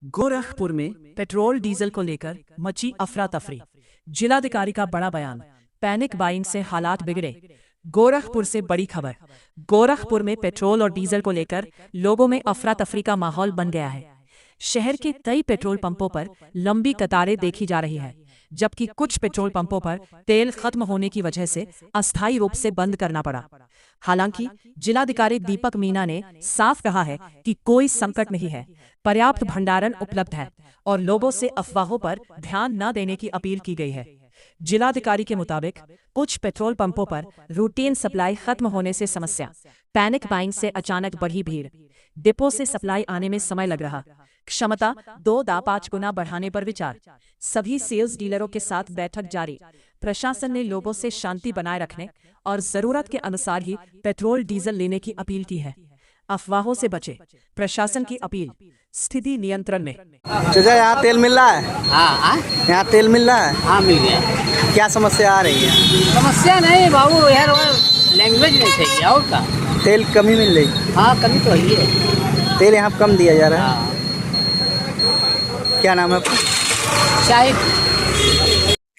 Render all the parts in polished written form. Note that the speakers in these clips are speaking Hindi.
गोरखपुर में पेट्रोल डीजल को लेकर मची अफरा तफरी। जिलाधिकारी का बड़ा बयान, पैनिक बाइंग से हालात बिगड़े। गोरखपुर से बड़ी खबर। गोरखपुर में पेट्रोल और डीजल को लेकर लोगों में अफरा तफरी का माहौल बन गया है। शहर के कई पेट्रोल पंपों पर लंबी कतारें देखी जा रही है, जबकि कुछ पेट्रोल पंपों पर तेल खत्म होने की वजह से अस्थायी रूप से बंद करना पड़ा। हालांकि जिलाधिकारी दीपक मीना ने साफ कहा है कि कोई संकट नहीं है, पर्याप्त भंडारण उपलब्ध है और लोगों से अफवाहों पर ध्यान न देने की अपील की गई है। जिलाधिकारी के मुताबिक कुछ पेट्रोल पंपों पर रूटीन सप्लाई खत्म होने से समस्या, पैनिक बाइंग से अचानक बढ़ी भीड़, डिपो से सप्लाई आने में समय लग रहा, क्षमता 2-5 गुना बढ़ाने पर विचार। सभी सेल्स डीलरों के साथ बैठक जारी। प्रशासन ने लोगों से शांति बनाए रखने और जरूरत के अनुसार ही पेट्रोल डीजल लेने की अपील की है। अफवाहों से बचे, प्रशासन की अपील। स्थिति नियंत्रण में। चाचा, यहाँ तेल मिल रहा है? हाँ, यहाँ तेल मिल रहा है? हाँ मिल गया। क्या समस्या आ रही है? समस्या नहीं बाबू, यार लैंग्वेज नहीं सही है और का। तेल कमी मिल रही? हाँ कमी तो ही है। तेल यहाँ कम दिया जा रहा है। हाँ। क्या नाम है आपका? शायद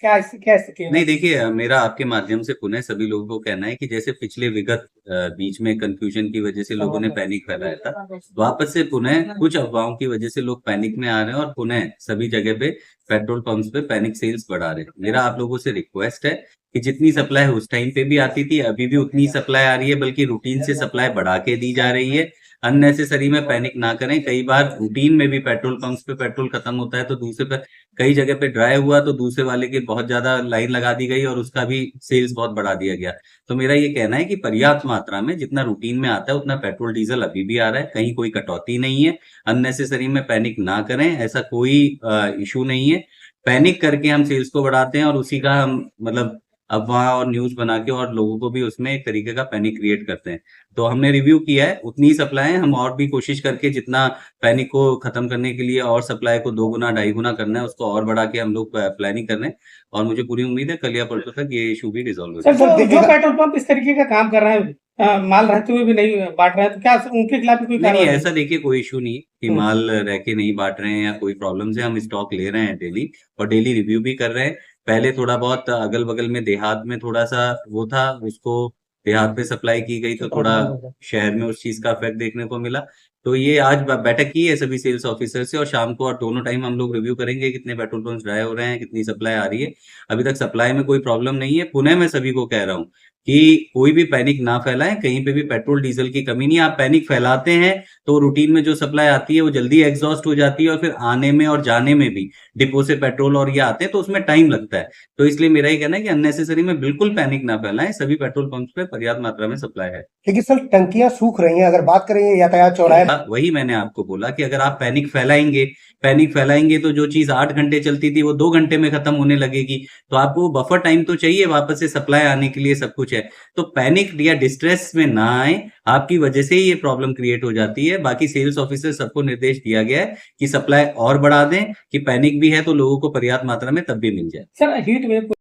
क्या स्थिति है? नहीं, देखिए, मेरा आपके माध्यम से पुनः सभी लोगों को कहना है कि जैसे पिछले विगत बीच में कंफ्यूजन की वजह से लोगों ने पैनिक फैलाया था, वापस से पुनः कुछ अफवाहों की वजह से लोग पैनिक में आ रहे हैं और पुनः सभी जगह पे पेट्रोल पंप्स पे पैनिक सेल्स बढ़ा रहे हैं। मेरा आप लोगों से रिक्वेस्ट है कि जितनी सप्लाई उस टाइम पे भी आती थी, अभी भी उतनी सप्लाई आ रही है, बल्कि रूटीन से सप्लाई बढ़ा के दी जा रही है। अननेसेसरी में पैनिक ना करें। कई बार रूटीन में भी पेट्रोल पंप्स पे पेट्रोल खत्म होता है तो दूसरे पे कई जगह पे ड्राई हुआ तो दूसरे वाले की बहुत ज्यादा लाइन लगा दी गई और उसका भी सेल्स बहुत बढ़ा दिया गया। तो मेरा ये कहना है कि पर्याप्त मात्रा में जितना रूटीन में आता है उतना पेट्रोल डीजल अभी भी आ रहा है, कहीं कोई कटौती नहीं है। अननेसेसरी में पैनिक ना करें, ऐसा कोई इशू नहीं है। पैनिक करके हम सेल्स को बढ़ाते हैं और उसी का हम मतलब अफवाह और न्यूज बना के और लोगों को भी उसमें एक तरीके का पैनिक क्रिएट करते हैं। तो हमने रिव्यू किया है, उतनी ही सप्लाई है, हम और भी कोशिश करके जितना पैनिक को खत्म करने के लिए और सप्लाई को 2 गुना 2.5 गुना करना है उसको और बढ़ा के हम लोग प्लानिंग कर रहे हैं और मुझे पूरी उम्मीद है कल या परसों तक ये इशू भी रिजॉल्व हो सर, जाएगा। जो पेट्रोल पंप इस तरीके का काम कर रहे हैं, माल रहते हुए भी नहीं बांट रहे हैं, तो क्या उनके खिलाफ भी कोई नहीं, कार्रवाई? ऐसा देखिए कोई इशू नहीं कि माल रह के नहीं बांट रहे हैं या कोई प्रॉब्लम है। हम स्टॉक ले रहे हैं डेली और डेली रिव्यू भी कर रहे हैं। पहले थोड़ा बहुत अगल बगल में देहात में थोड़ा सा वो था, उसको देहात पे सप्लाई की गई तो थोड़ा शहर में उस चीज का इफेक्ट देखने को मिला। तो ये आज बैठक की है सभी सेल्स ऑफिसर से और शाम को और दोनों टाइम हम लोग रिव्यू करेंगे कितने पेट्रोल पंप ड्राई हो रहे हैं, कितनी सप्लाई आ रही है। अभी तक सप्लाई में कोई प्रॉब्लम नहीं है। पुनः मैं सभी को कह रहा हूँ कि कोई भी पैनिक ना फैलाएं, कहीं पे भी पेट्रोल डीजल की कमी नहीं है। आप पैनिक फैलाते हैं तो रूटीन में जो सप्लाई आती है वो जल्दी एग्जॉस्ट हो जाती है और फिर आने में और जाने में भी डिपो से पेट्रोल और ये आते हैं तो उसमें टाइम लगता है। तो इसलिए मेरा ये कहना है कि अननेसेसरी में बिल्कुल पैनिक ना फैलाएं, सभी पेट्रोल पंप्स पे पर्याप्त मात्रा में सप्लाई है। लेकिन सर, टंकियां सूख रही हैं। अगर बात करें यातायात चौराहे, वही मैंने आपको बोला कि अगर आप पैनिक फैलाएंगे तो जो चीज 8 घंटे चलती थी वो 2 घंटे में खत्म होने लगेगी। तो आपको बफर टाइम तो चाहिए वापस से सप्लाई आने के लिए, सब कुछ है। तो पैनिक या डिस्ट्रेस में ना आए, आपकी वजह से ही ये प्रॉब्लम क्रिएट हो जाती है। बाकी सेल्स ऑफिसर सबको निर्देश दिया गया है कि सप्लाई और बढ़ा दें, कि पैनिक भी है तो लोगों को पर्याप्त मात्रा में तब भी मिल जाए। Sir, heat wave